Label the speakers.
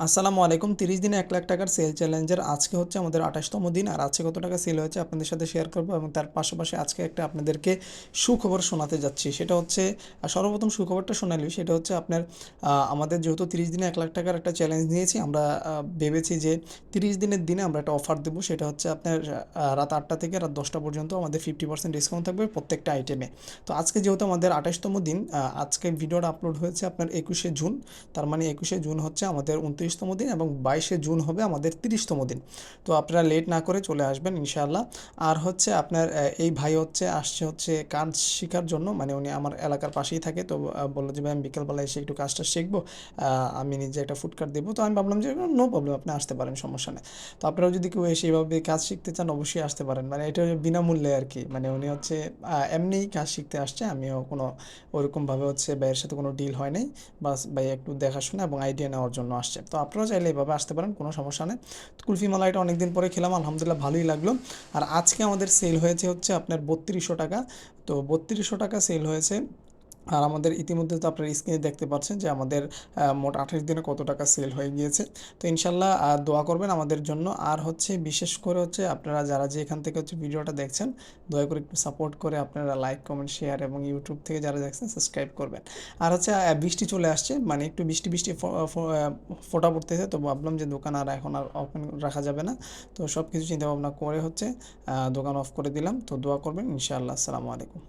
Speaker 1: আসসালামু আলাইকুম। 30 দিনে 1 লাখ টাকার সেল চ্যালেঞ্জের আজকে হচ্ছে আমাদের 28তম দিন। আর আজকে কত টাকা সেল হয়েছে আপনাদের সাথে শেয়ার করব এবং তার পাশাপাশি আজকে একটা আপনাদেরকে সুখবর শোনাতে যাচ্ছি। সেটা হচ্ছে সর্বপ্রথম সুখবরটা শোনালি সেটা হচ্ছে আপনার আমাদের যেহেতু 30 দিনে 1 লাখ টাকার একটা চ্যালেঞ্জ নিয়েছি, আমরা ভেবেছি যে 30 দিনের দিনে আমরা একটা অফার দেবো। সেটা হচ্ছে আপনার রাত 8টা থেকে রাত 10টা পর্যন্ত আমাদের 50% ডিসকাউন্ট থাকবে প্রত্যেকটা আইটেমে। তো আজকে যেহেতু আমাদের 28তম দিন, আজকে ভিডিওটা আপলোড হয়েছে আপনার 21শে জুন। তার মানে 21শে জুন হচ্ছে আমাদের 29তম দিন এবং 22শে জুন হবে আমাদের 30তম দিন। তো আপনারা লেট না করে চলে আসবেন ইনশাআল্লাহ। আর হচ্ছে আপনার এই ভাই হচ্ছে আসছে হচ্ছে কাজ শেখার জন্য, মানে উনি আমার এলাকার পাশেই থাকে। তো বললো যে ভাই আমি বিকেলবেলা এসে একটু কাজটা শিখবো, আমি নিজে একটা ফুড কার্ট দেবো। তো আমি ভাবলাম যে নো প্রবলেম, আপনি আসতে পারেন, সমস্যা নেই। তো আপনারাও যদি কেউ এসে এইভাবে কাজ শিখতে চান অবশ্যই আসতে পারেন, মানে এটা বিনামূল্যে আর কি। মানে উনি হচ্ছে এমনিই কাজ শিখতে আসছে, আমিও কোনো ওরকমভাবে হচ্ছে ভাইয়ের সাথে কোনো ডিল হয় নাই। বাস ভাই একটু দেখাশোনা এবং আইডিয়া নেওয়ার জন্য আসছে। তো আপনারাও চাইলে এভাবে আসতে পারেন, কোনো সমস্যা নেই। তো কুলফি মালাইটা অনেক দিন পরে খেলাম, আলহামদুলিল্লাহ ভালোই লাগলো। আর আজকে আমাদের সেল হয়েছে হচ্ছে আপনার 3200 টাকা। তো 3200 টাকা সেল হয়েছে। আর আমাদের ইতিমধ্যে তো আপনার স্ক্রিনে দেখতে পাচ্ছেন যে আমাদের মোট 28 দিনে কত টাকা সেল হয়ে গিয়েছে। তো ইনশাল্লাহ দোয়া করবেন আমাদের জন্য। আর হচ্ছে বিশেষ করে হচ্ছে আপনারা যারা যে এখান থেকে হচ্ছে ভিডিওটা দেখছেন, দয়া করে একটু সাপোর্ট করে আপনারা লাইক কমেন্ট শেয়ার এবং ইউটিউব থেকে যারা দেখছেন সাবস্ক্রাইব করবেন। আর হচ্ছে বৃষ্টি চলে আসছে, মানে একটু বৃষ্টি বৃষ্টি ফোঁটা পড়তেছে। তো ভাবলাম যে দোকান আর এখন আর ওপেন রাখা যাবে না। তো সব কিছু চিন্তা ভাবনা করে হচ্ছে দোকান অফ করে দিলাম। তো দোয়া করবেন ইনশাআল্লাহ। আসসালামু আলাইকুম।